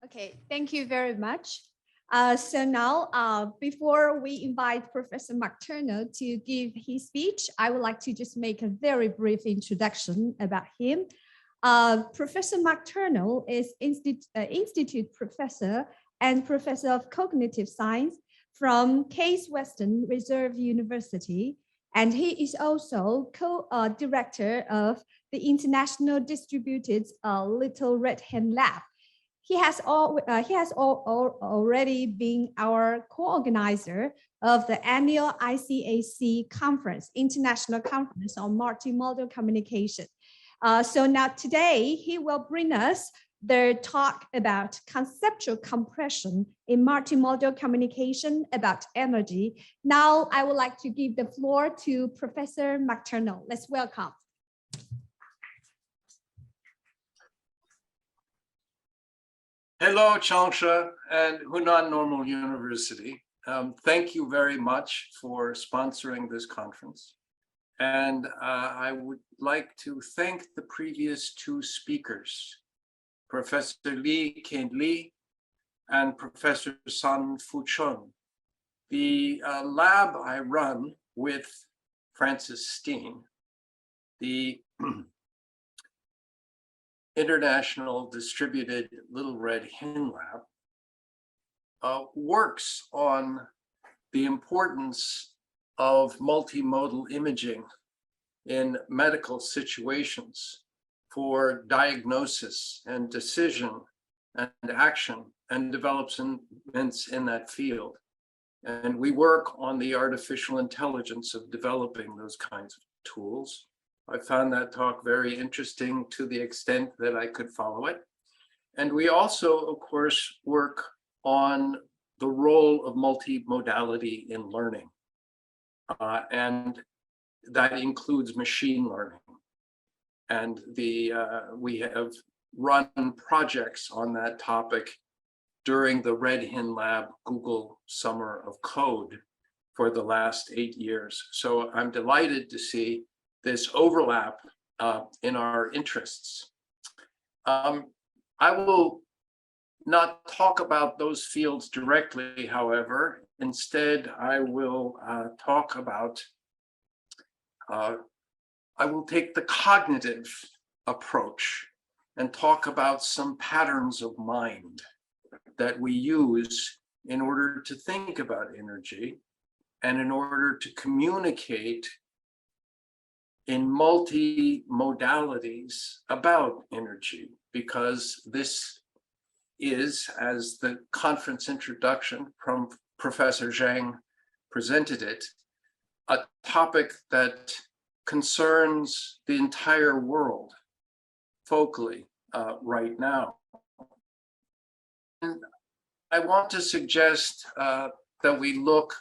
Okay, thank you very much. So now, before we invite Professor McTurner to give his speech, I would like to just make a very brief introduction about him. Professor McTurner is Institute Professor and Professor of Cognitive Science from Case Western Reserve University, and he is also co-director of the International Distributed Little Red Hen Lab. He has already been our co-organizer of the annual ICAC conference, International Conference on Multimodal Communication. So now today, he will bring us the talk about conceptual compression in multimodal communication about energy. Now, I would like to give the floor to Professor McTurner. Let's welcome. Hello, Changsha and Hunan Normal University. Thank you very much for sponsoring this conference. And I would like to thank the previous two speakers, Professor Lee Ken Lee and Professor Sun Fu Chun. The lab I run with Francis Steen, the International Distributed Little Red Hen Lab, works on the importance of multimodal imaging in medical situations for diagnosis and decision and action, and developments in that field. And we work on the artificial intelligence of developing those kinds of tools. I found that talk very interesting to the extent that I could follow it. And we also, of course, work on the role of multimodality in learning. And that includes machine learning. And we have run projects on that topic during the Red Hen Lab Google Summer of Code for the last 8 years. So I'm delighted to see this overlap in our interests. I will not talk about those fields directly, however. Instead, I will talk about, I will take the cognitive approach and talk about some patterns of mind that we use in order to think about energy and in order to communicate in multi-modalities about energy, because this is, as the conference introduction from Professor Zhang presented it, a topic that concerns the entire world focally right now. And I want to suggest that we look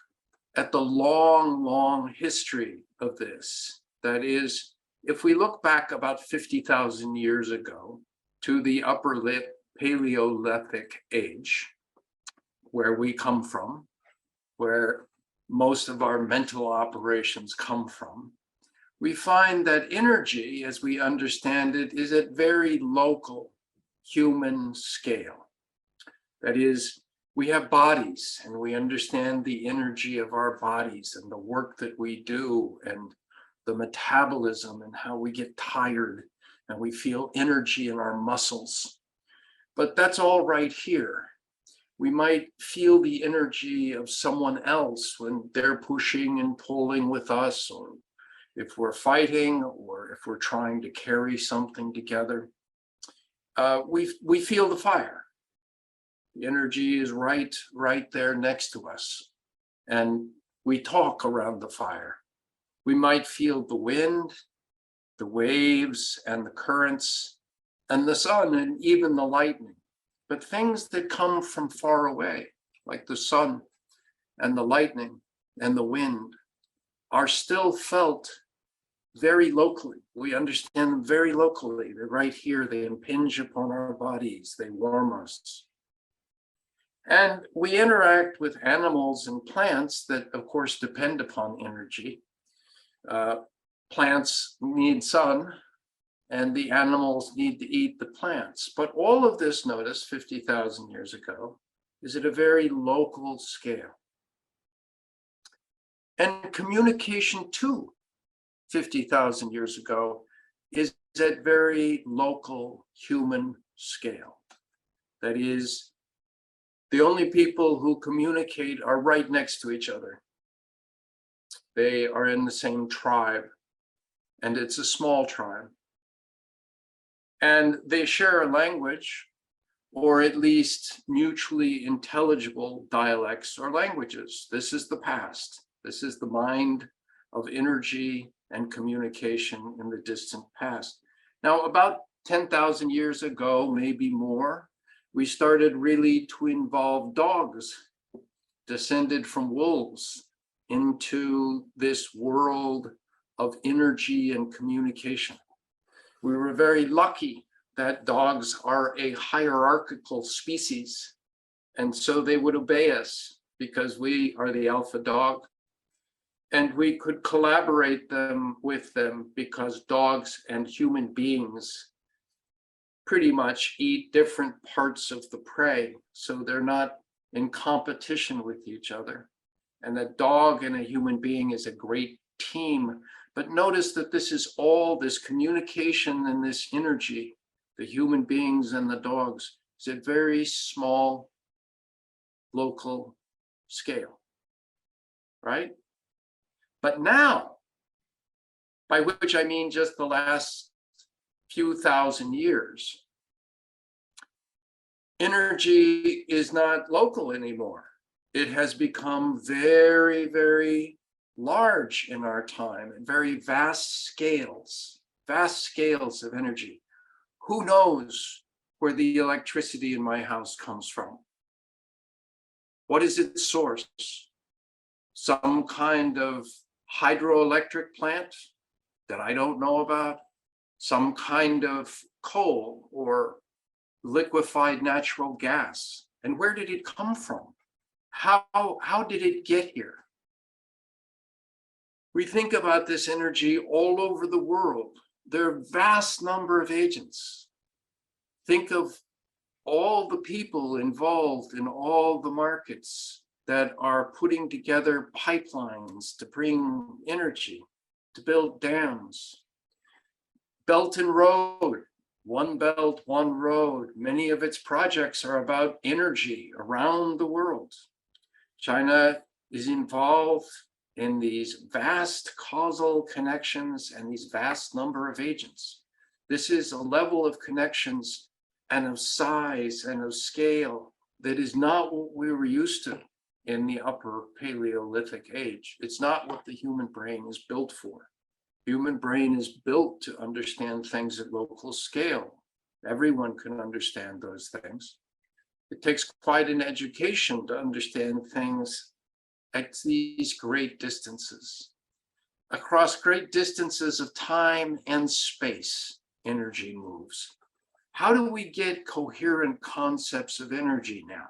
at the long history of this. That is, if we look back about 50,000 years ago to the Upper Paleolithic age, where we come from, where most of our mental operations come from, we find that energy, as we understand it, is at very local human scale. That is, we have bodies and we understand the energy of our bodies and the work that we do and the metabolism and how we get tired and we feel energy in our muscles. But that's all right here. We might feel the energy of someone else when they're pushing and pulling with us, or if we're fighting, or if we're trying to carry something together. We feel the fire. The energy is right there next to us. And we talk around the fire. We might feel the wind, the waves, and the currents, and the sun, and even the lightning. But things that come from far away, like the sun and the lightning and the wind, are still felt very locally. We understand them very locally. They're right here. They impinge upon our bodies. They warm us. And we interact with animals and plants that, of course, depend upon energy. Plants need sun, and the animals need to eat the plants. But all of this, notice, 50,000 years ago, is at a very local scale. And communication too, 50,000 years ago, is at very local human scale. That is, the only people who communicate are right next to each other. They are in the same tribe, and it's a small tribe. And they share a language, or at least mutually intelligible dialects or languages. This is the past. This is the mind of energy and communication in the distant past. Now, about 10,000 years ago, maybe more, we started really to involve dogs, descended from wolves, into this world of energy and communication. We were very lucky that dogs are a hierarchical species, and so they would obey us because we are the alpha dog. And we could collaborate with them because dogs and human beings pretty much eat different parts of the prey, so they're not in competition with each other. And a dog and a human being is a great team. But notice that this is all this communication and this energy, the human beings and the dogs, is at very small local scale, right? But now, by which I mean just the last few thousand years, energy is not local anymore. It has become very, very large in our time, at very vast scales of energy. Who knows where the electricity in my house comes from? What is its source? Some kind of hydroelectric plant that I don't know about? Some kind of coal or liquefied natural gas? And where did it come from? How did it get here? We think about this energy all over the world. There are a vast number of agents. Think of all the people involved in all the markets that are putting together pipelines to bring energy, to build dams. Belt and Road, One Belt, One Road. Many of its projects are about energy around the world. China is involved in these vast causal connections and these vast number of agents. This is a level of connections and of size and of scale that is not what we were used to in the upper Paleolithic age. It's not what the human brain is built for. Human brain is built to understand things at local scale. Everyone can understand those things. It takes quite an education to understand things at these great distances. Across great distances of time and space, energy moves. How do we get coherent concepts of energy now?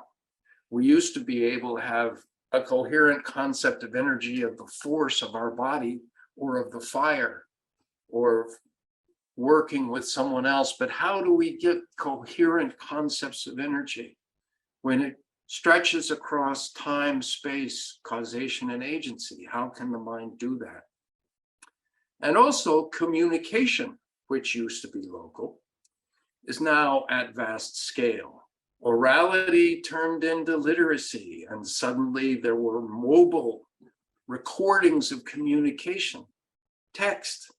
We used to be able to have a coherent concept of energy, of the force of our body, or of the fire, or working with someone else. But how do we get coherent concepts of energy when it stretches across time, space, causation, and agency? How can the mind do that? And also communication, which used to be local, is now at vast scale. Orality turned into literacy, and suddenly there were mobile recordings of communication, text.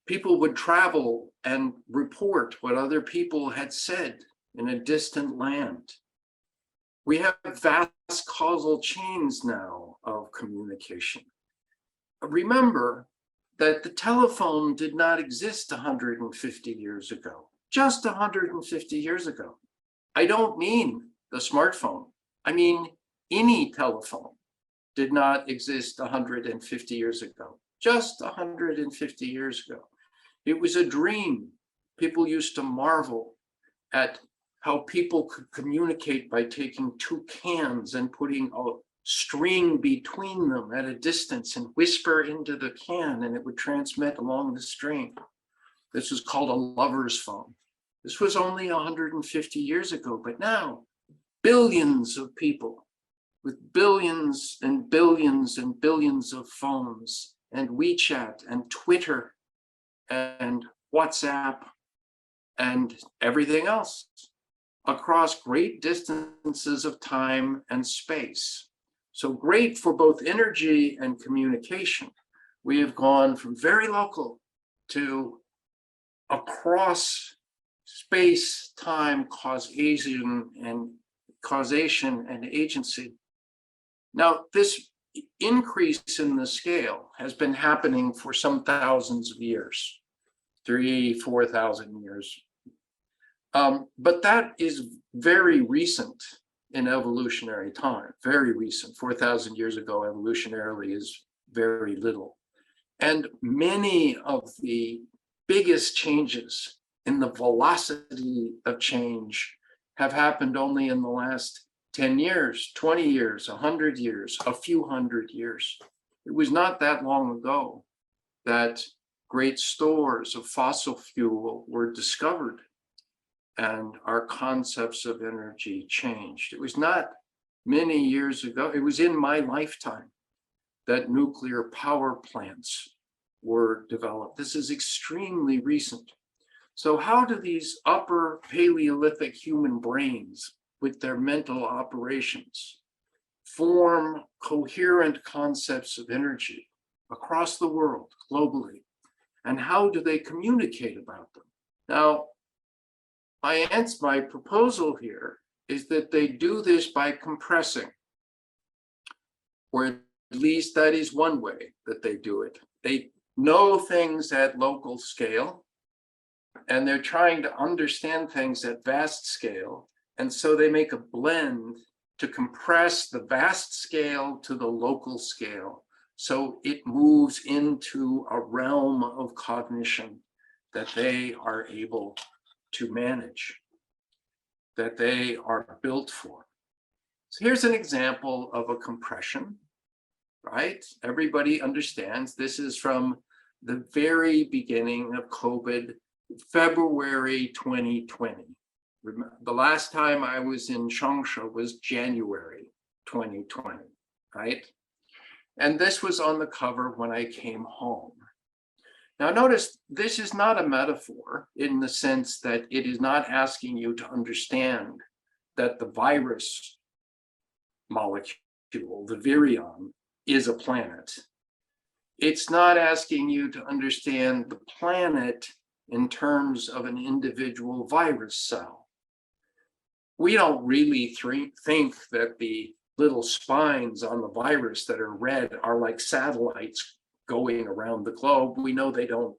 People would travel and report what other people had said in a distant land. We have vast causal chains now of communication. Remember that the telephone did not exist 150 years ago, just 150 years ago. I don't mean the smartphone. I mean, any telephone did not exist 150 years ago, just 150 years ago. It was a dream. People used to marvel at how people could communicate by taking two cans and putting a string between them at a distance and whisper into the can, and it would transmit along the string. This was called a lover's phone. This was only 150 years ago, but now billions of people with billions and billions and billions of phones and WeChat and Twitter and WhatsApp and everything else across great distances of time and space. So great for both energy and communication. We have gone from very local to across space, time, causation and agency. Now, this increase in the scale has been happening for some thousands of years, 3,000, 4,000 years. But that is very recent in evolutionary time, very recent. 4,000 years ago, evolutionarily is very little. And many of the biggest changes in the velocity of change have happened only in the last 10 years, 20 years, 100 years, a few hundred years. It was not that long ago that great stores of fossil fuel were discovered and our concepts of energy changed. It was not many years ago, it was in my lifetime that nuclear power plants were developed. This is extremely recent. So how do these upper Paleolithic human brains with their mental operations form coherent concepts of energy across the world, globally? And how do they communicate about them? Now, my proposal here is that they do this by compressing, or at least that is one way that they do it. They know things at local scale, and they're trying to understand things at vast scale. And so they make a blend to compress the vast scale to the local scale. So it moves into a realm of cognition that they are able to manage, that they are built for. So here's an example of a compression, right? Everybody understands this is from the very beginning of COVID, February 2020. The last time I was in Changsha was January 2020, right? And this was on the cover when I came home. Now notice, this is not a metaphor in the sense that it is not asking you to understand that the virus molecule, the virion, is a planet. It's not asking you to understand the planet in terms of an individual virus cell. We don't really think that the little spines on the virus that are red are like satellites going around the globe. We know they don't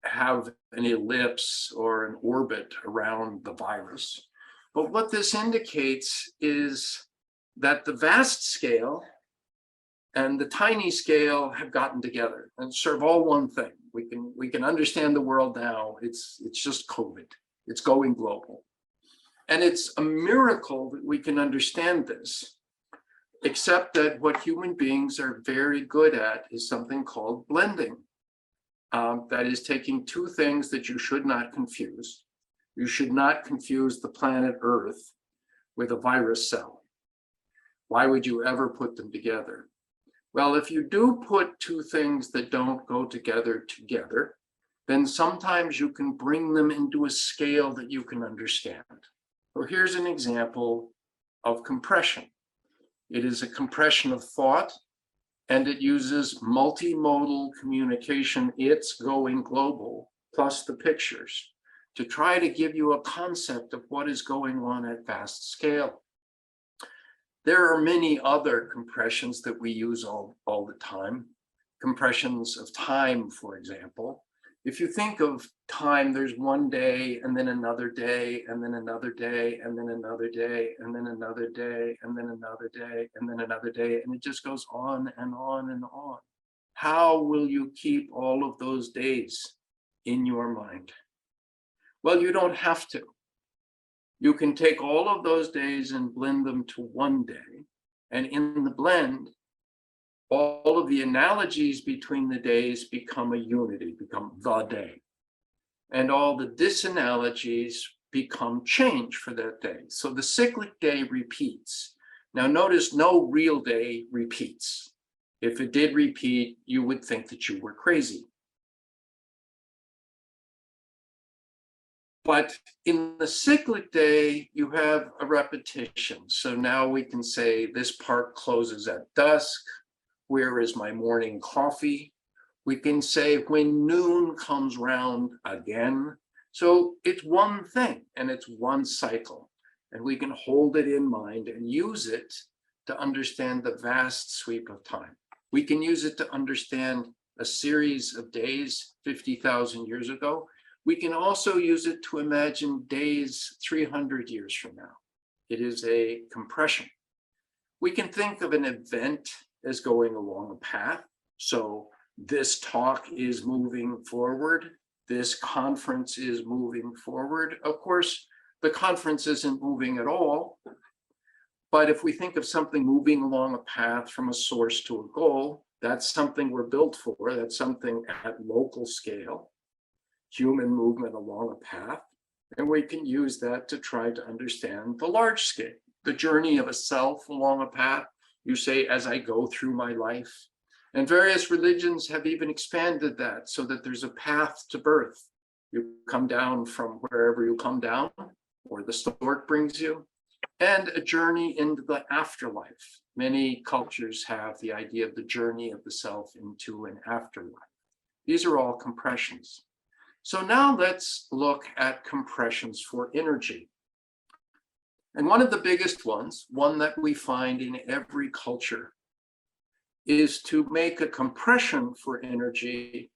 have an ellipse or an orbit around the virus. But what this indicates is that the vast scale and the tiny scale have gotten together and serve all one thing. We can understand the world now. It's just COVID. It's going global. And it's a miracle that we can understand this, except that what human beings are very good at is something called blending. That is taking two things that you should not confuse. You should not confuse the planet Earth with a virus cell. Why would you ever put them together? Well, if you do put two things that don't go together, then sometimes you can bring them into a scale that you can understand. So here's an example of compression. It is a compression of thought, and it uses multimodal communication. It's going global, plus the pictures, to try to give you a concept of what is going on at vast scale. There are many other compressions that we use all the time. Compressions of time, for example. If you think of time, there's one day, and then another day, and then another day, and then another day, and then another day, and then another day, and then another day, and it just goes on and on and on. How will you keep all of those days in your mind? Well, you don't have to. You can take all of those days and blend them to one day. And in the blend, all of the analogies between the days become a unity, become the day. and all the disanalogies become change for that day. So the cyclic day repeats. Now notice no real day repeats. If it did repeat, you would think that you were crazy. But in the cyclic day, you have a repetition. So now we can say this park closes at dusk. Where is my morning coffee? We can say when noon comes round again. So it's one thing and it's one cycle. And we can hold it in mind and use it to understand the vast sweep of time. We can use it to understand a series of days 50,000 years ago. We can also use it to imagine days 300 years from now. It is a compression. We can think of an event as going along a path. So this talk is moving forward. This conference is moving forward. Of course, the conference isn't moving at all. But if we think of something moving along a path from a source to a goal, that's something we're built for. That's something at local scale. Human movement along a path, and we can use that to try to understand the large scale, the journey of a self along a path. You say, as I go through my life, and various religions have even expanded that so that there's a path to birth. You come down from wherever you come down, or the stork brings you, and a journey into the afterlife. Many cultures have the idea of the journey of the self into an afterlife. These are all compressions. So now let's look at compressions for energy. And one of the biggest ones, one that we find in every culture, is to make a compression for energy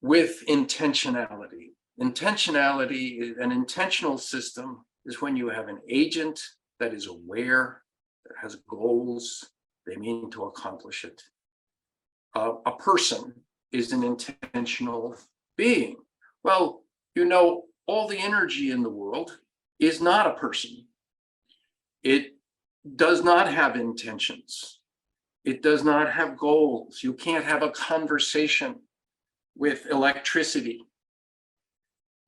with intentionality. Intentionality, an intentional system, is when you have an agent that is aware, that has goals, they mean to accomplish it. A person is an intentional being. Well, you know, all the energy in the world is not a person. It does not have intentions. It does not have goals. You can't have a conversation with electricity.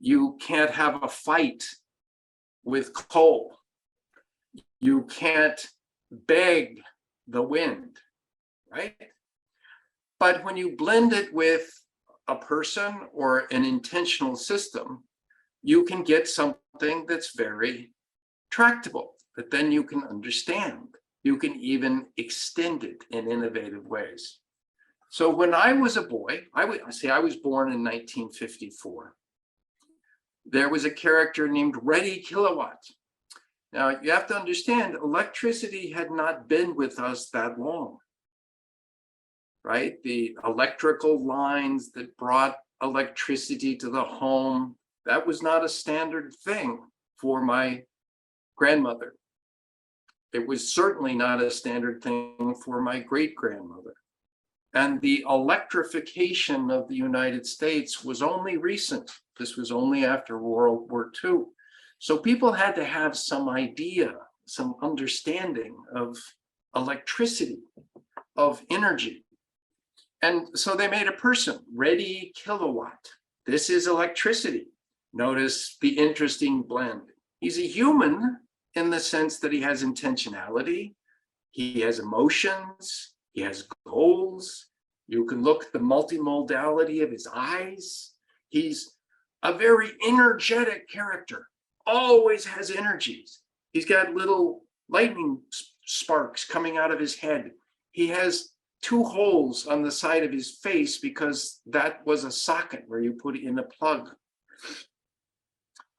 You can't have a fight with coal. You can't beg the wind, right? But when you blend it with a person or an intentional system, you can get something that's very tractable, that then you can understand. You can even extend it in innovative ways. So when I was a boy, I was born in 1954. There was a character named Reddy Kilowatt. Now you have to understand, electricity had not been with us that long. Right? The electrical lines that brought electricity to the home, that was not a standard thing for my grandmother. It was certainly not a standard thing for my great-grandmother. And the electrification of the United States was only recent. This was only after World War II. So people had to have some idea, some understanding of electricity, of energy. And so they made a person, Reddy Kilowatt. This is electricity. Notice the interesting blend. He's a human in the sense that he has intentionality, he has emotions, he has goals. You can look at the multimodality of his eyes. He's a very energetic character, always has energies. He's got little lightning sparks coming out of his head. He has 2 holes on the side of his face because that was a socket where you put in a plug.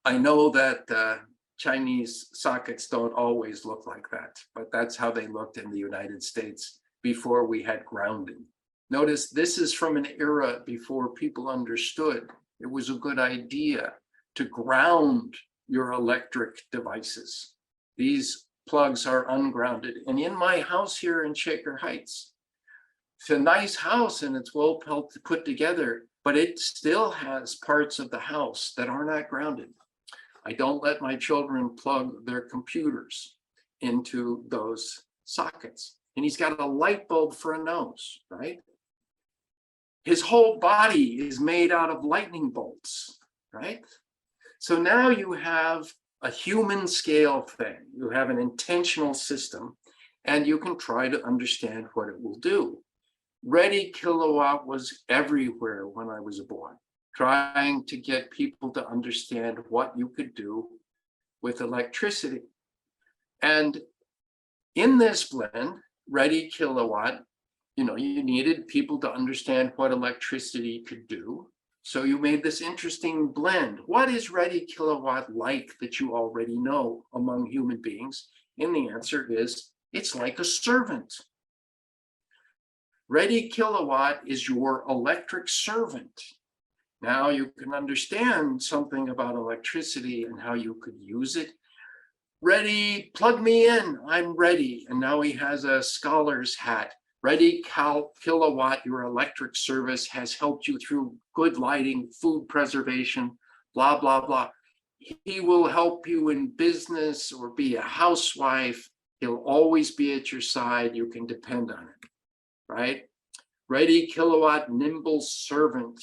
I know that Chinese sockets don't always look like that, but that's how they looked in the United States before we had grounding. Notice this is from an era before people understood it was a good idea to ground your electric devices. These plugs are ungrounded. And in my house here in Shaker Heights, it's a nice house and it's well put together, but it still has parts of the house that are not grounded. I don't let my children plug their computers into those sockets. And he's got a light bulb for a nose, right? His whole body is made out of lightning bolts, right? So now you have a human scale thing. You have an intentional system, and you can try to understand what it will do. Ready Kilowatt was everywhere when I was a boy, trying to get people to understand what you could do with electricity. And in this blend, Ready Kilowatt, you needed people to understand what electricity could do. So you made this interesting blend. What is Ready Kilowatt like that you already know among human beings? And the answer is, it's like a servant. Ready Kilowatt is your electric servant. Now you can understand something about electricity and how you could use it. Ready, plug me in, I'm ready. And now he has a scholar's hat. Ready Kilowatt, your electric service has helped you through good lighting, food preservation, blah, blah, blah. He will help you in business or be a housewife. He'll always be at your side. You can depend on it, right? Ready Kilowatt, nimble servant.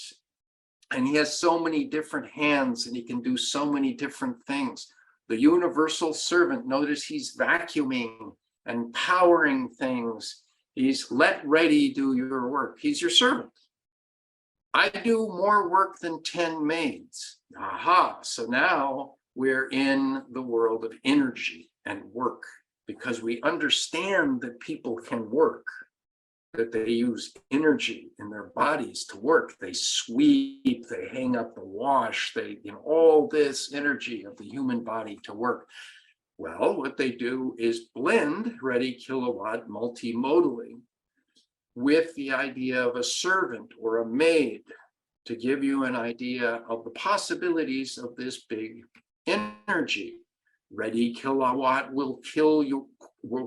And he has so many different hands and he can do so many different things. The universal servant, notice he's vacuuming and powering things. He's let Ready do your work. He's your servant. I do more work than 10 maids. Aha, so now we're in the world of energy and work because we understand that people can work, that they use energy in their bodies to work. They sweep, they hang up the wash, they, all this energy of the human body to work. Well, what they do is blend Ready Kilowatt multimodally with the idea of a servant or a maid to give you an idea of the possibilities of this big energy. Ready Kilowatt will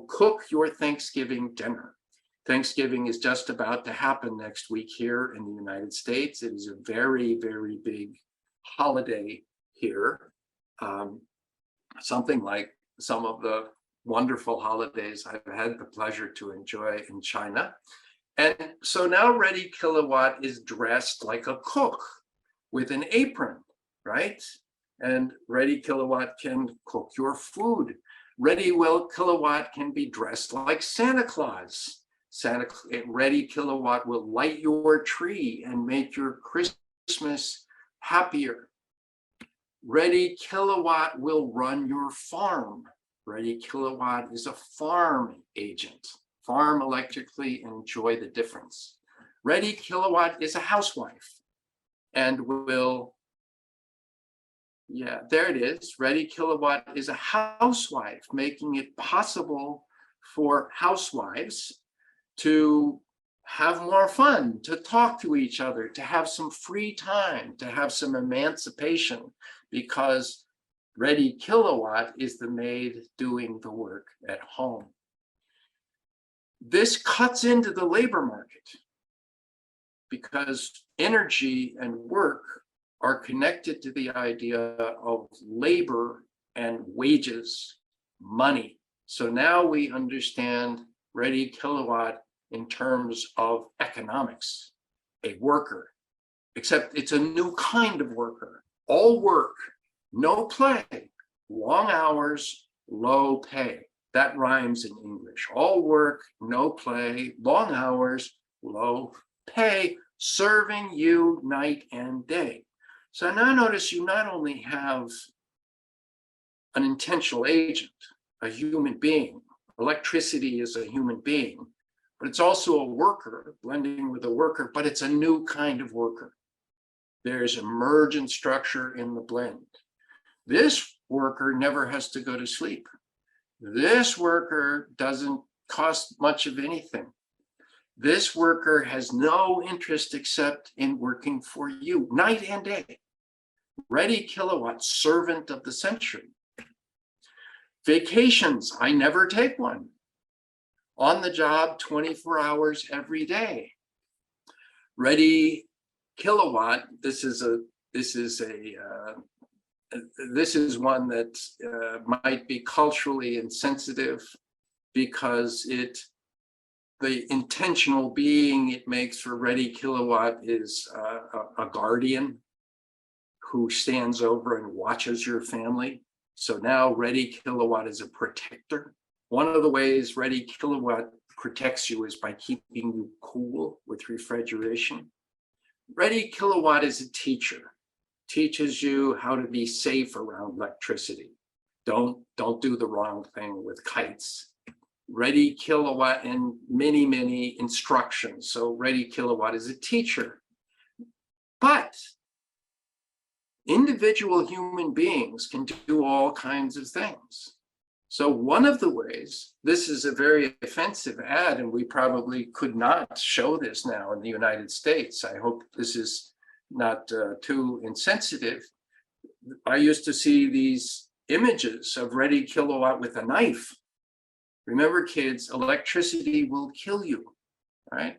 cook your Thanksgiving dinner. Thanksgiving is just about to happen next week here in the United States. It is a very, very big holiday here. Something like some of the wonderful holidays I've had the pleasure to enjoy in China. And so now Ready Kilowatt is dressed like a cook with an apron, right? And Ready Kilowatt can cook your food. Ready Kilowatt can be dressed like Santa Claus. Ready Kilowatt will light your tree and make your Christmas happier. Ready Kilowatt will run your farm. Ready Kilowatt is a farm agent. Farm electrically and enjoy the difference. Ready Kilowatt is a housewife and will, yeah, there it is. Ready Kilowatt is a housewife, making it possible for housewives to have more fun, to talk to each other, to have some free time, to have some emancipation, because Ready Kilowatt is the maid doing the work at home. This cuts into the labor market because energy and work are connected to the idea of labor and wages, money. So now we understand Ready Kilowatt in terms of economics, a worker, except it's a new kind of worker. All work, no play, long hours, low pay. That rhymes in English. All work, no play, long hours, low pay, serving you night and day. So now notice you not only have an intentional agent, a human being. Electricity is a human being, but it's also a worker, blending with a worker, but it's a new kind of worker. There's emergent structure in the blend. This worker never has to go to sleep. This worker doesn't cost much of anything. This worker has no interest except in working for you night and day. Ready Kilowatt, servant of the century. Vacations, I never take one. On the job, 24 hours every day. Ready Kilowatt, this is one that might be culturally insensitive because it the intentional being it makes for Ready Kilowatt is a guardian who stands over and watches your family. So now Ready Kilowatt is a protector. One of the ways Ready Kilowatt protects you is by keeping you cool with refrigeration. Ready Kilowatt is a teacher, teaches you how to be safe around electricity. Don't do the wrong thing with kites. Ready Kilowatt and many, many instructions. So Ready Kilowatt is a teacher. But individual human beings can do all kinds of things. So one of the ways, this is a very offensive ad, and we probably could not show this now in the United States. I hope this is not too insensitive. I used to see these images of Ready Kilowatt with a knife. Remember, kids, electricity will kill you, right?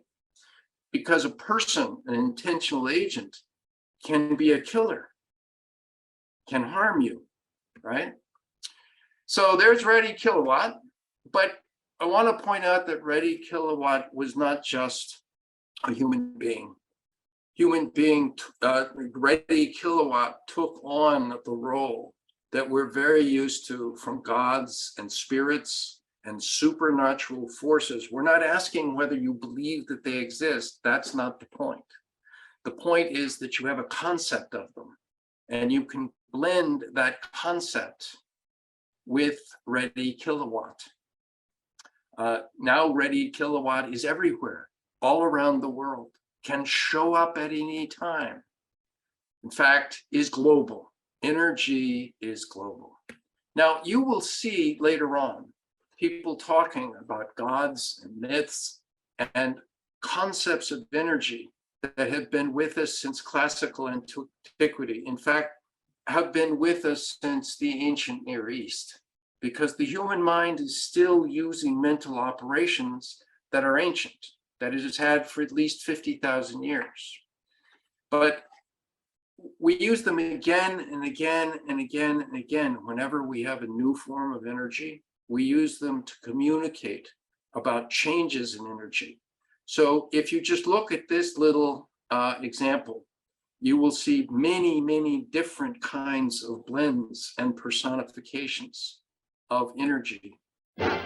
Because a person, an intentional agent, can be a killer, can harm you, right? So there's Ready Kilowatt, but I want to point out that Ready Kilowatt was not just a human being. Ready Kilowatt took on the role that we're very used to from gods and spirits and supernatural forces. We're not asking whether you believe that they exist. That's not the point. The point is that you have a concept of them, and you can blend that concept with Ready Kilowatt. Now Ready Kilowatt is everywhere, all around the world, can show up at any time. In fact, is global. Energy is global. Now you will see later on people talking about gods and myths and concepts of energy that have been with us since classical antiquity. In fact, have been with us since the ancient Near East, because the human mind is still using mental operations that are ancient, that it has had for at least 50,000 years. But we use them again and again and again and again. Whenever we have a new form of energy, we use them to communicate about changes in energy. So if you just look at this little example, you will see many, many different kinds of blends and personifications of energy. I'm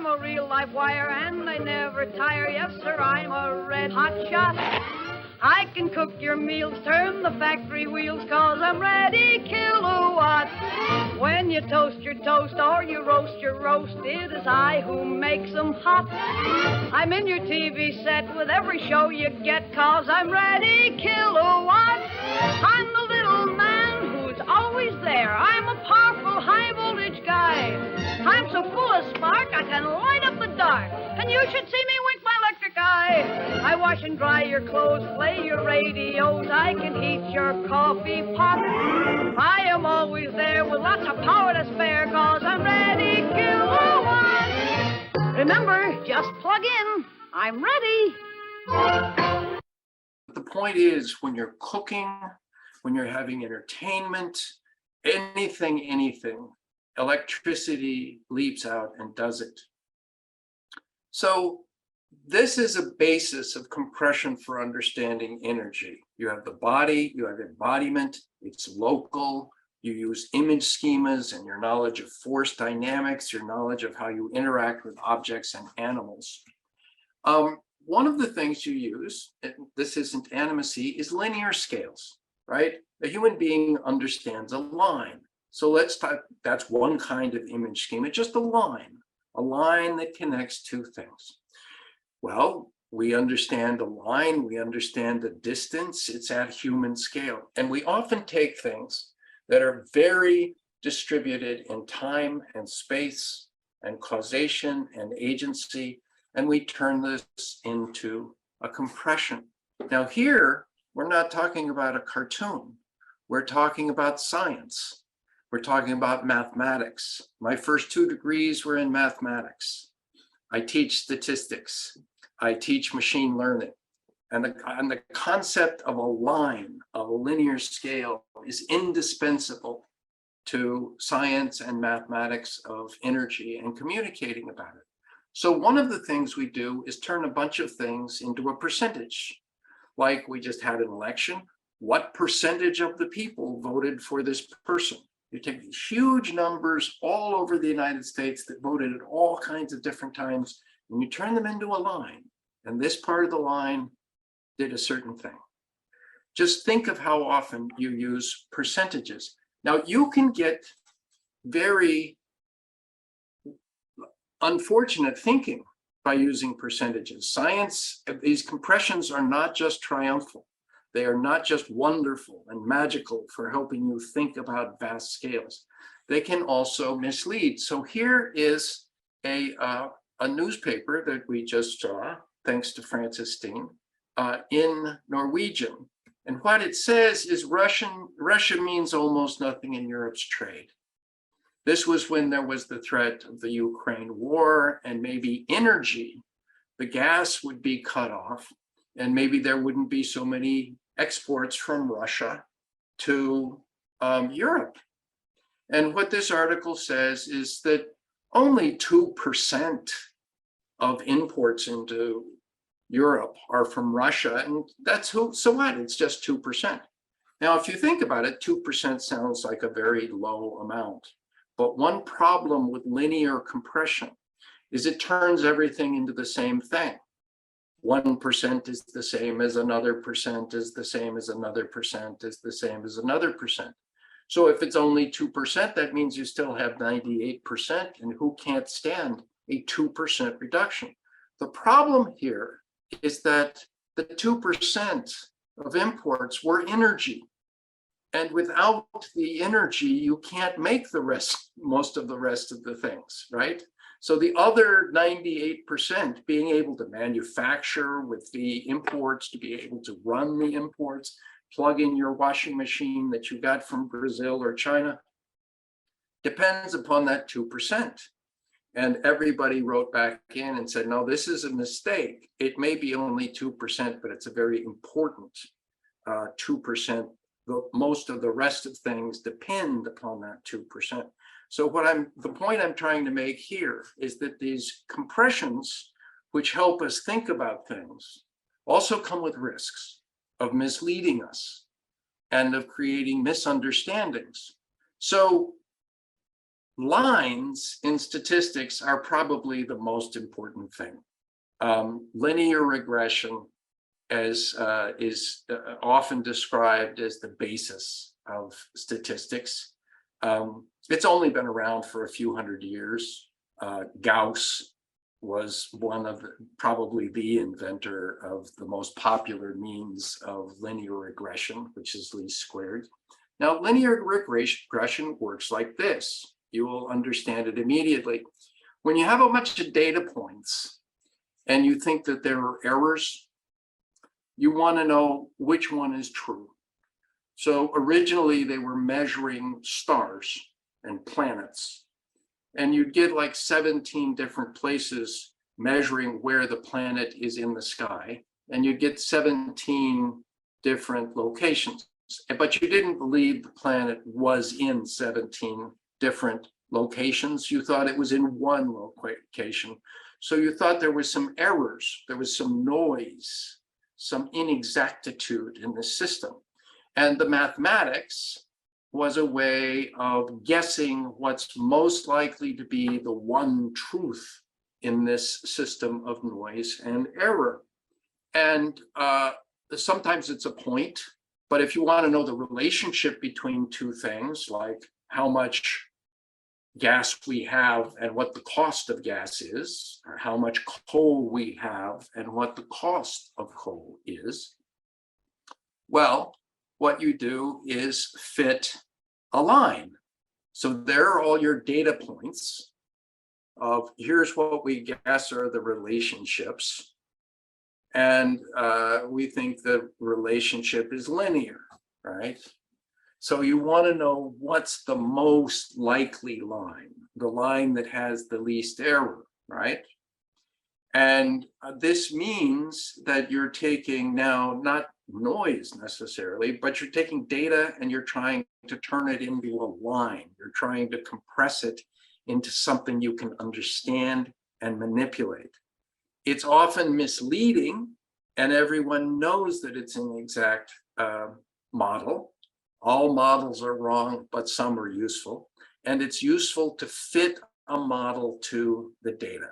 a real live wire and I never tire. Yes, sir, I'm a red hot shot. I can cook your meals, turn the factory wheels, 'cause I'm Ready Kilowatt. When you toast your toast or you roast your roast, it is I who makes them hot. I'm in your TV set with every show you get, 'cause I'm Ready Kilowatt. I'm the little man who's always there. I'm a powerful high voltage guy. I'm so full of spark I can light up the dark, and you should see me wink my electric eye. I wash and dry your clothes, play your radios, I can heat your coffee pot. I am always there with lots of power to spare, 'cause I'm Ready Kilowatt. Remember, just plug in. I'm ready. The point is, when you're cooking, when you're having entertainment, anything, electricity leaps out and does it. So this is a basis of compression for understanding energy. You have the body, you have embodiment, it's local, you use image schemas and your knowledge of force dynamics, your knowledge of how you interact with objects and animals. One of the things you use, and this isn't animacy, is linear scales, right? A human being understands a line. So let's talk, that's one kind of image schema, just a line that connects two things. Well, we understand a line, we understand the distance, it's at human scale. And we often take things that are very distributed in time and space and causation and agency, and we turn this into a compression. Now here, we're not talking about a cartoon. We're talking about science. We're talking about mathematics. My first 2 degrees were in mathematics. I teach statistics. I teach machine learning. And the concept of a line, of a linear scale, is indispensable to science and mathematics of energy and communicating about it. So one of the things we do is turn a bunch of things into a percentage. Like we just had an election. What percentage of the people voted for this person? You take these huge numbers all over the United States that voted at all kinds of different times, and you turn them into a line. And this part of the line did a certain thing. Just think of how often you use percentages. Now, you can get very unfortunate thinking by using percentages. Science, these compressions are not just triumphal. They are not just wonderful and magical for helping you think about vast scales. They can also mislead. So here is a newspaper that we just saw, thanks to Francis Steen, in Norwegian. And what it says is Russia means almost nothing in Europe's trade. This was when there was the threat of the Ukraine war, and maybe energy, the gas would be cut off, and maybe there wouldn't be so many exports from Russia to Europe. And what this article says is that only 2% of imports into Europe are from Russia, and that's so what? It's just 2%. Now, if you think about it, 2% sounds like a very low amount. But one problem with linear compression is it turns everything into the same thing. 1% is the same as another percent, is the same as another percent, is the same as another percent. So if it's only 2%, that means you still have 98%, and who can't stand a 2% reduction? The problem here is that the 2% of imports were energy. And without the energy, you can't make the rest, most of the rest of the things, right? So the other 98% being able to manufacture with the imports, to be able to run the imports, plug in your washing machine that you got from Brazil or China, depends upon that 2%. And everybody wrote back in and said, no, this is a mistake. It may be only 2%, but it's a very important 2%. Most of the rest of things depend upon that 2%. So the point I'm trying to make here is that these compressions, which help us think about things, also come with risks of misleading us and of creating misunderstandings. So lines in statistics are probably the most important thing. Linear regression is often described as the basis of statistics. It's only been around for a few hundred years. Gauss was probably the inventor of the most popular means of linear regression, which is least squared. Now, linear regression works like this. You will understand it immediately. When you have a bunch of data points and you think that there are errors, you want to know which one is true. So originally they were measuring stars and planets, and you'd get like 17 different places measuring where the planet is in the sky, and you'd get 17 different locations. But you didn't believe the planet was in 17 different locations. You thought it was in one location. So you thought there was some errors, there was some noise, some inexactitude in the system. And the mathematics was a way of guessing what's most likely to be the one truth in this system of noise and error. And sometimes it's a point, but if you want to know the relationship between two things, like how much gas we have and what the cost of gas is, or how much coal we have and what the cost of coal is, well, what you do is fit a line. So there are all your data points of here's what we guess are the relationships. And we think the relationship is linear, right? So you want to know what's the most likely line, the line that has the least error, right? And this means that you're taking now not noise necessarily, but you're taking data and you're trying to turn it into a line. You're trying to compress it into something you can understand and manipulate. It's often misleading, and everyone knows that it's an exact model. All models are wrong, but some are useful. And it's useful to fit a model to the data.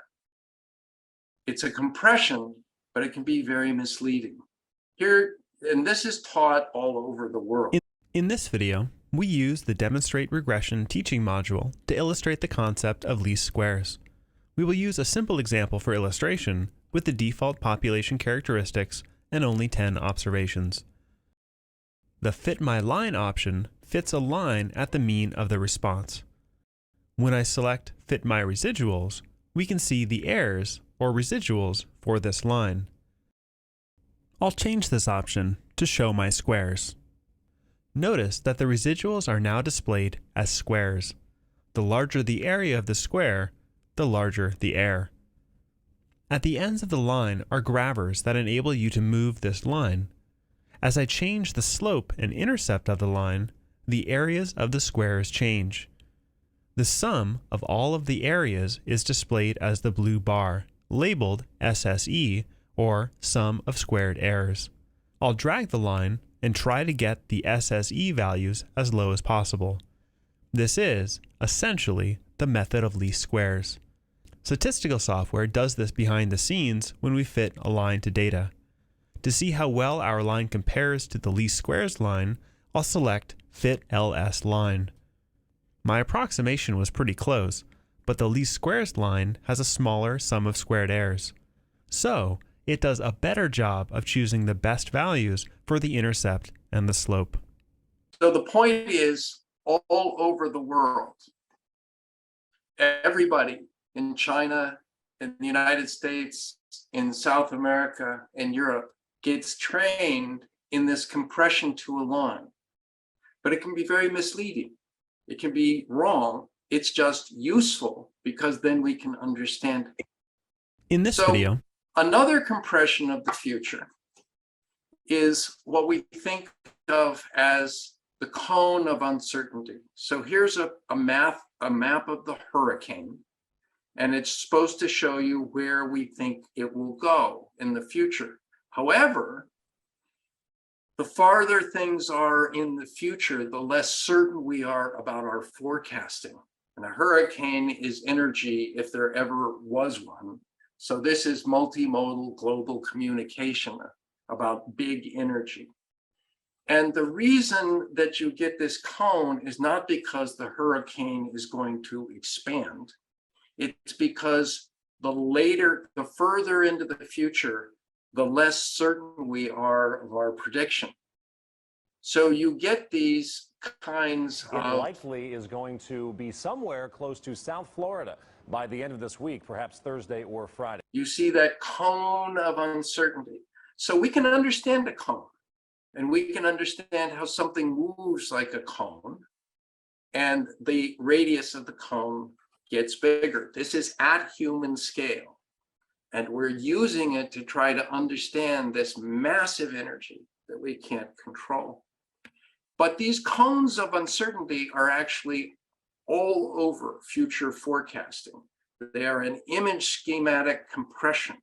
It's a compression, but it can be very misleading. Here, and this is taught all over the world. In this video, we use the Demonstrate Regression teaching module to illustrate the concept of least squares. We will use a simple example for illustration with the default population characteristics and only 10 observations. The Fit My Line option fits a line at the mean of the response. When I select Fit My Residuals, we can see the errors or residuals for this line. I'll change this option to Show My Squares. Notice that the residuals are now displayed as squares. The larger the area of the square, the larger the error. At the ends of the line are grabbers that enable you to move this line. As I change the slope and intercept of the line, the areas of the squares change. The sum of all of the areas is displayed as the blue bar, labeled SSE, or Sum of Squared Errors. I'll drag the line and try to get the SSE values as low as possible. This is, essentially, the method of least squares. Statistical software does this behind the scenes when we fit a line to data. To see how well our line compares to the least squares line, I'll select Fit LS Line. My approximation was pretty close, but the least squares line has a smaller sum of squared errors. So, it does a better job of choosing the best values for the intercept and the slope. So the point is, all over the world, everybody in China, in the United States, in South America, and Europe gets trained in this compression to a line. But it can be very misleading. It can be wrong. It's just useful because then we can understand it. In this video, another compression of the future is what we think of as the cone of uncertainty. So here's a map of the hurricane, and it's supposed to show you where we think it will go in the future. However, the farther things are in the future, the less certain we are about our forecasting. And a hurricane is energy if there ever was one. So this is multimodal global communication about big energy. And the reason that you get this cone is not because the hurricane is going to expand. It's because the further into the future, the less certain we are of our prediction. So you get these kinds It of... likely is going to be somewhere close to South Florida by the end of this week, perhaps Thursday or Friday. You see that cone of uncertainty. So we can understand a cone, and we can understand how something moves like a cone, and the radius of the cone gets bigger. This is at human scale, and we're using it to try to understand this massive energy that we can't control. But these cones of uncertainty are actually all over future forecasting. They are an image schematic compression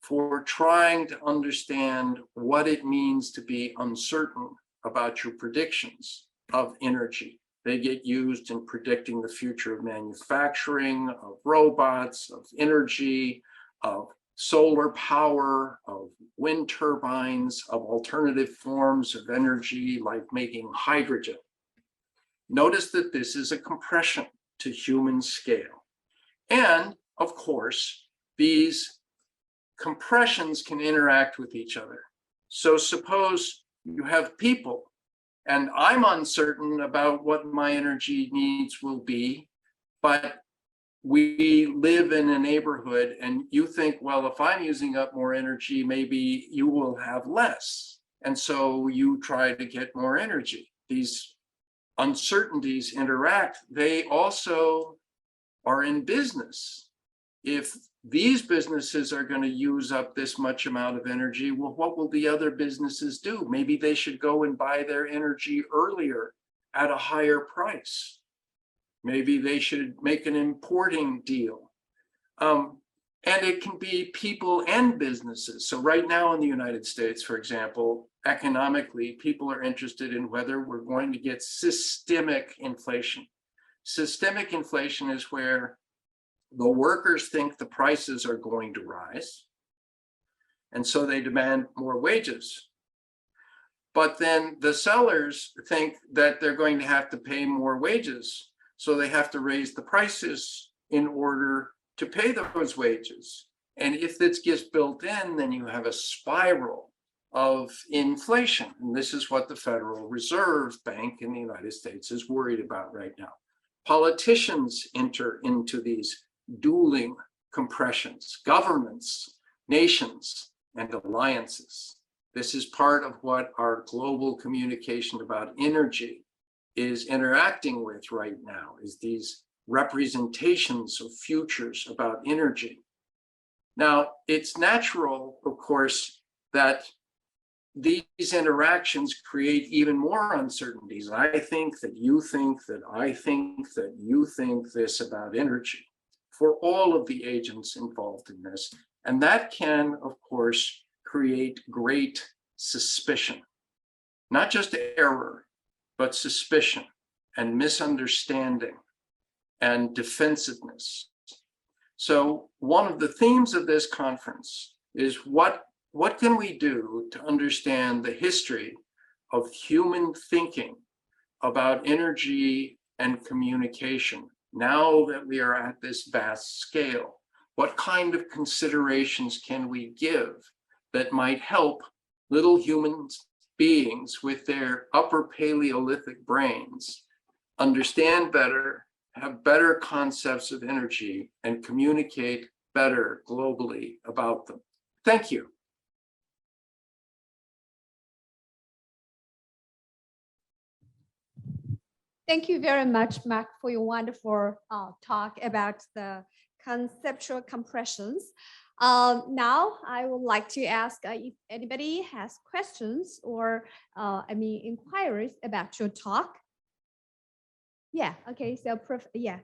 for trying to understand what it means to be uncertain about your predictions of energy. They get used in predicting the future of manufacturing, of robots, of energy, of solar power, of wind turbines, of alternative forms of energy like making hydrogen. Notice that this is a compression to human scale. And of course, these compressions can interact with each other. So suppose you have people, and I'm uncertain about what my energy needs will be, but we live in a neighborhood and you think, well, if I'm using up more energy, maybe you will have less. And so you try to get more energy. These uncertainties interact. They also are in business. If these businesses are going to use up this much amount of energy. Well, what will the other businesses do? Maybe they should go and buy their energy earlier at a higher price. Maybe they should make an importing deal. And it can be people and businesses. So right now in the United States, for example, economically, people are interested in whether we're going to get systemic inflation. Systemic inflation is where the workers think the prices are going to rise, and so they demand more wages. But then the sellers think that they're going to have to pay more wages, so they have to raise the prices in order to pay those wages. And if this gets built in, then you have a spiral of inflation. And this is what the Federal Reserve Bank in the United States is worried about right now. Politicians enter into these dueling compressions, governments, nations, and alliances. This is part of what our global communication about energy is interacting with right now, is these representations of futures about energy. Now, it's natural, of course, that these interactions create even more uncertainties. I think that you think that I think that you think this about energy for all of the agents involved in this. And that can, of course, create great suspicion, not just error, but suspicion and misunderstanding and defensiveness. So one of the themes of this conference is what can we do to understand the history of human thinking about energy and communication now that we are at this vast scale? What kind of considerations can we give that might help little human beings with their upper Paleolithic brains understand better, have better concepts of energy, and communicate better globally about them? Thank you. Thank you very much, Mark, for your wonderful talk about the conceptual compressions. Now, I would like to ask if anybody has questions or inquiries about your talk. Yeah. Okay. So, Professor. Yeah.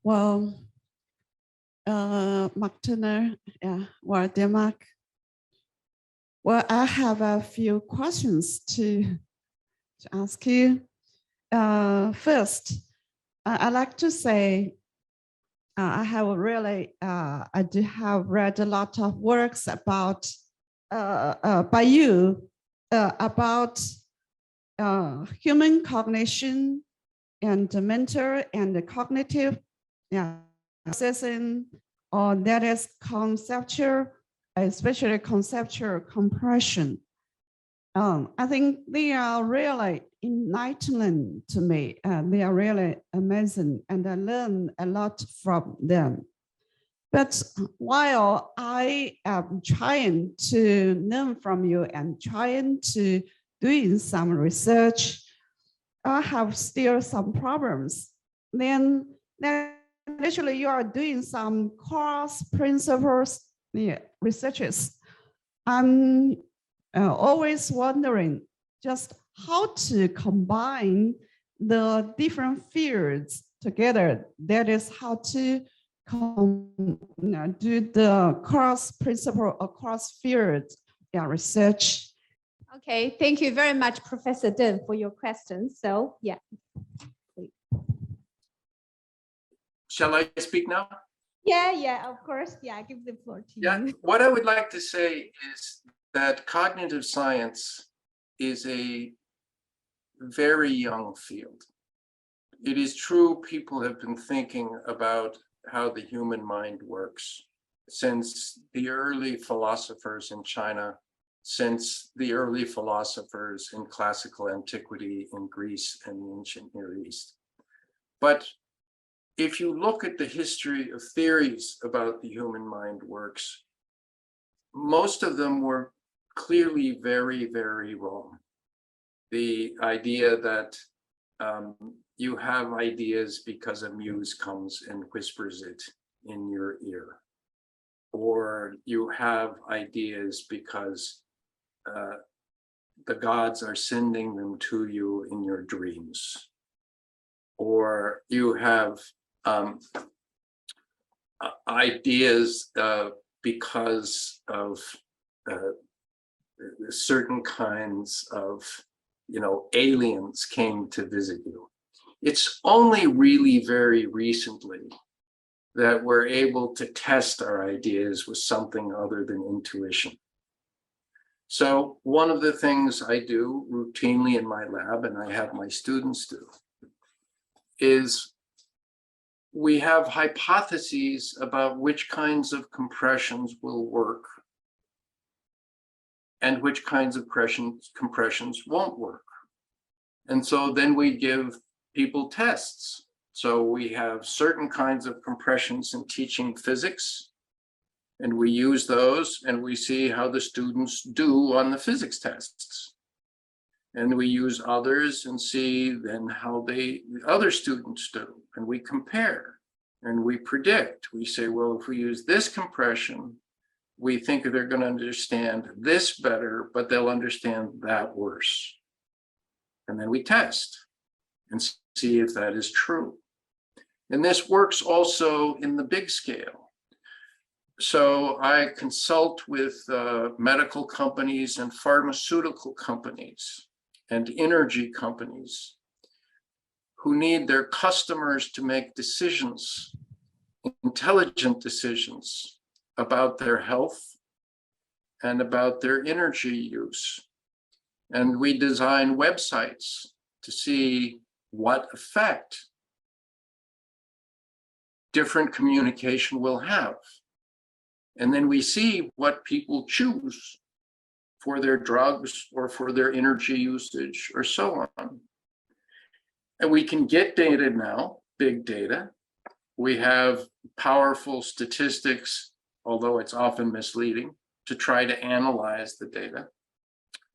Well, Mark Turner, well, dear Mark. Well, I have a few questions to ask you. First, I'd like to say I do have read a lot of works about by you about human cognition and mental and cognitive processing, or that is conceptual, especially conceptual compression. I think they are really enlightening to me. They are really amazing, and I learn a lot from them. But while I am trying to learn from you and trying to doing some research, I have still some problems. Then actually you are doing some cross principles researches. I'm always wondering just how to combine the different fields together. That is how to do the cross principle or cross field research. Okay, thank you very much, Professor Deng, for your questions. So, yeah. Shall I speak now? Yeah, of course. Yeah, I give the floor to you. Yeah, what I would like to say is that cognitive science is a very young field. It is true people have been thinking about how the human mind works since the early philosophers in China, since the early philosophers in classical antiquity in Greece and the ancient Near East. But if you look at the history of theories about the human mind works, most of them were clearly very, very wrong. The idea that you have ideas because a muse comes and whispers it in your ear, or you have ideas because the gods are sending them to you in your dreams, or you have ideas because of certain kinds of, aliens came to visit you. It's only really very recently that we're able to test our ideas with something other than intuition. So one of the things I do routinely in my lab, and I have my students do, is we have hypotheses about which kinds of compressions will work and which kinds of compressions won't work. And so then we give people tests. So we have certain kinds of compressions in teaching physics, and we use those and we see how the students do on the physics tests. And we use others and see then how the other students do. And we compare and we predict. We say, well, if we use this compression, we think they're going to understand this better, but they'll understand that worse. And then we test and see if that is true. And this works also in the big scale. So I consult with medical companies and pharmaceutical companies and energy companies who need their customers to make decisions, intelligent decisions about their health and about their energy use. And we design websites to see what effect different communication will have. And then we see what people choose for their drugs or for their energy usage or so on. And we can get data now, big data. We have powerful statistics, although it's often misleading, to try to analyze the data.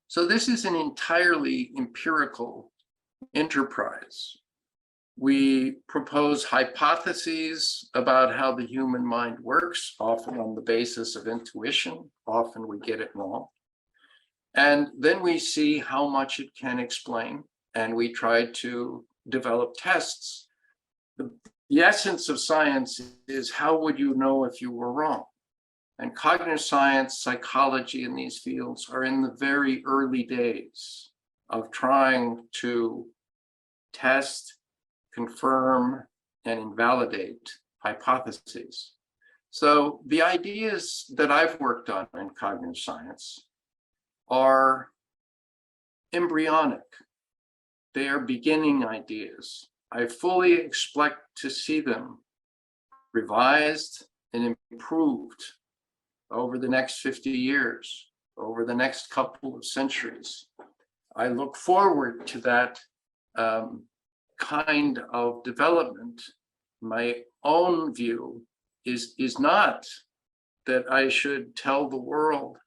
So this is an entirely empirical enterprise. We propose hypotheses about how the human mind works, often on the basis of intuition. Often we get it wrong. And then we see how much it can explain, and we try to develop tests. The essence of science is, how would you know if you were wrong? And cognitive science, psychology in these fields are in the very early days of trying to test, confirm, and invalidate hypotheses. So the ideas that I've worked on in cognitive science are embryonic. They are beginning ideas. I fully expect to see them revised and improved over the next 50 years, over the next couple of centuries. I look forward to that kind of development. My own view is not that I should tell the world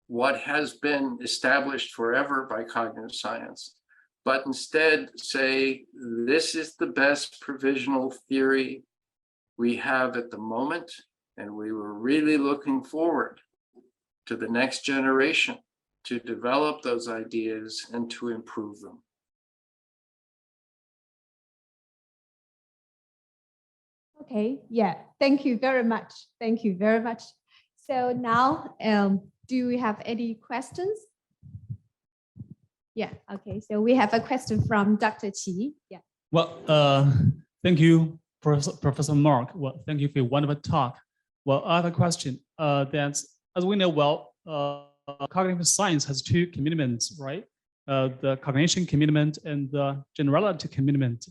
what has been established forever by cognitive science, but instead say, this is the best provisional theory we have at the moment, and we were really looking forward to the next generation to develop those ideas and to improve them. Okay, yeah, thank you very much. Thank you very much. So now, do we have any questions? Yeah, okay, so we have a question from Dr. Qi. Yeah. Well, thank you, Professor Mark. Well, thank you for your wonderful talk. Well, I have a question. That's, as we know well, cognitive science has two commitments, right? The cognition commitment and the generality commitment.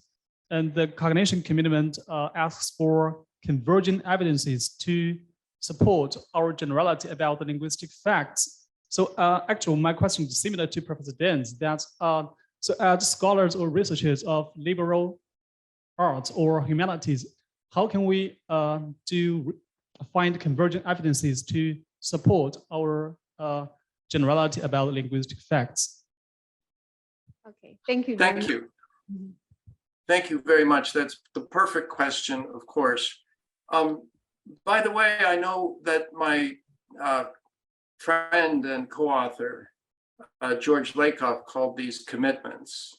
And the cognition commitment asks for convergent evidences to support our generality about the linguistic facts. So actually, my question is similar to Professor Dan's. That's so as scholars or researchers of liberal arts or humanities, how can we find convergent evidences to support our generality about linguistic facts. Okay, thank you. very Thank much. you. Thank you very much. That's the perfect question, of course. By the way, I know that my friend and co-author, George Lakoff, called these commitments.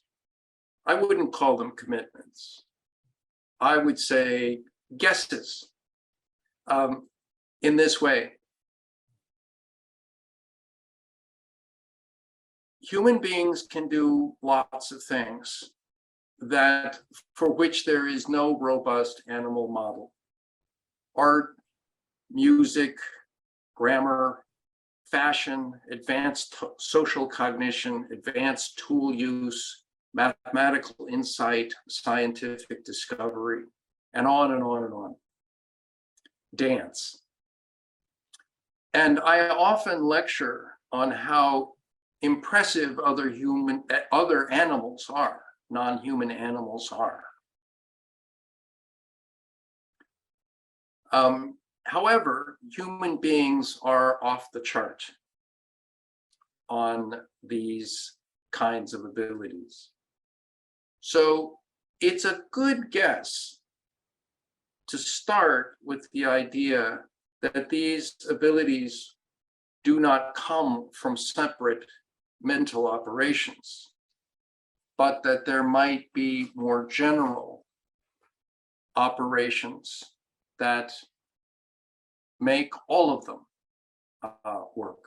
I wouldn't call them commitments. I would say guesses in this way. Human beings can do lots of things that for which there is no robust animal model. Art, music, grammar, fashion, advanced social cognition, advanced tool use, mathematical insight, scientific discovery, and on and on and on. Dance. And I often lecture on how impressive other animals are, non-human animals are. However, human beings are off the chart on these kinds of abilities. So it's a good guess to start with the idea that these abilities do not come from separate mental operations, but that there might be more general operations that make all of them work.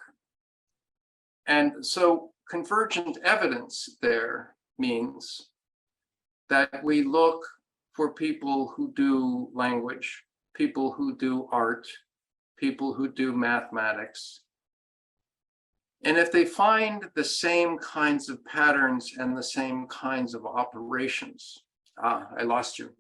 And so convergent evidence there means that we look for people who do language, people who do art, people who do mathematics. And if they find the same kinds of patterns and the same kinds of operations, I lost you.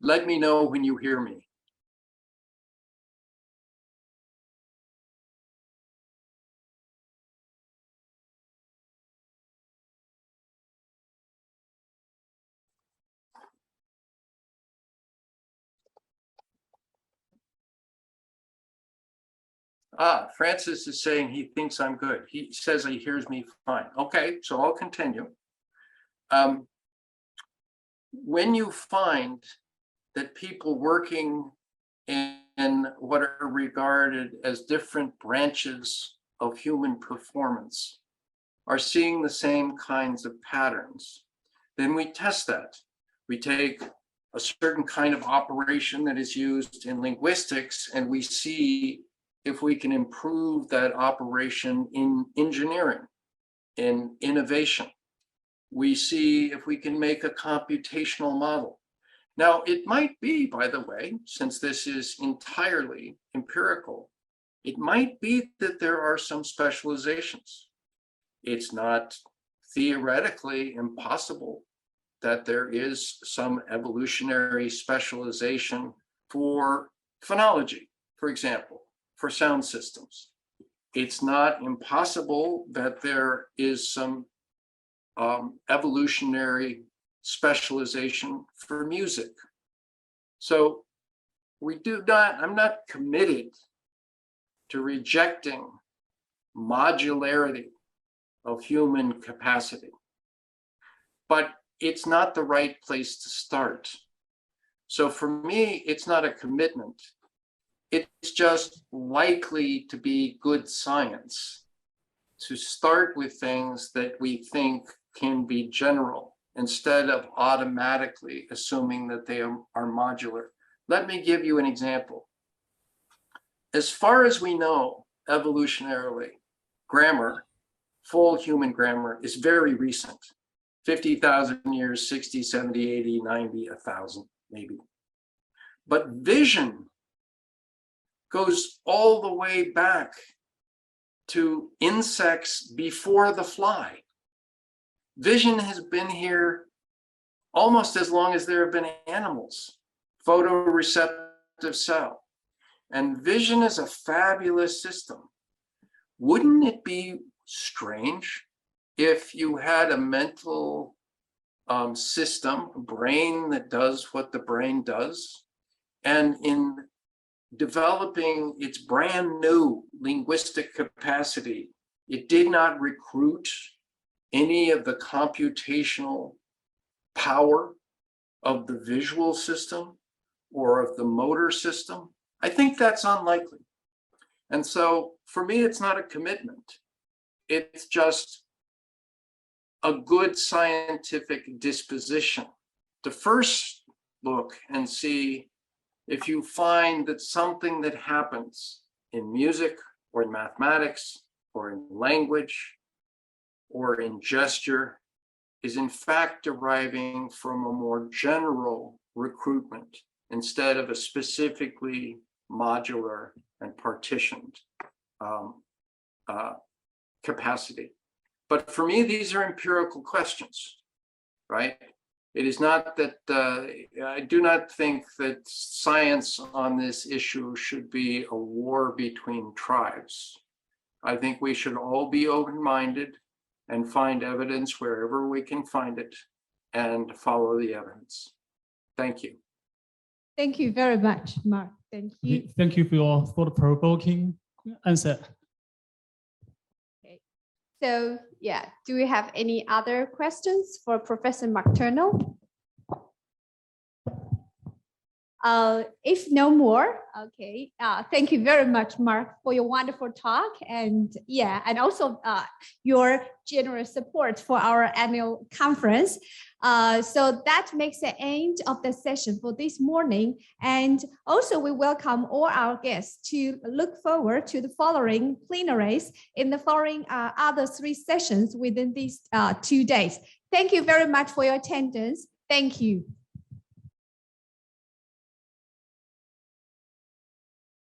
Let me know when you hear me. Francis is saying he thinks I'm good. He says he hears me fine. Okay, so I'll continue. When you find that people working in what are regarded as different branches of human performance are seeing the same kinds of patterns, then we test that. We take a certain kind of operation that is used in linguistics, and we see if we can improve that operation in engineering, in innovation. We see if we can make a computational model. Now, it might be, by the way, since this is entirely empirical, it might be that there are some specializations. It's not theoretically impossible that there is some evolutionary specialization for phonology, for example, for sound systems. It's not impossible that there is some evolutionary specialization for music. So I'm not committed to rejecting modularity of human capacity, but it's not the right place to start. So for me, it's not a commitment. It's just likely to be good science to start with things that we think can be general, instead of automatically assuming that they are modular. Let me give you an example. As far as we know, evolutionarily, grammar, full human grammar, is very recent. 50,000 years, 60, 70, 80, 90, 1,000, maybe. But vision goes all the way back to insects before the fly. Vision has been here almost as long as there have been animals, photoreceptive cell. And vision is a fabulous system. Wouldn't it be strange if you had a mental system, a brain that does what the brain does, and in developing its brand new linguistic capacity, it did not recruit any of the computational power of the visual system or of the motor system, I think that's unlikely. And so for me, it's not a commitment. It's just a good scientific disposition to first look and see if you find that something that happens in music or in mathematics or in language or in gesture is in fact deriving from a more general recruitment instead of a specifically modular and partitioned capacity. But for me, these are empirical questions, right? It is not that, I do not think that science on this issue should be a war between tribes. I think we should all be open-minded and find evidence wherever we can find it and follow the evidence. Thank you. Thank you very much, Mark. Thank you. Thank you for your thought-provoking answer. Okay. So yeah, do we have any other questions for Professor McTurner? If no more, okay. Thank you very much, Mark, for your wonderful talk, and yeah, and also your generous support for our annual conference. So that makes the end of the session for this morning, and also we welcome all our guests to look forward to the following plenaries in the following other 3 sessions within these 2 days. Thank you very much for your attendance. Thank you.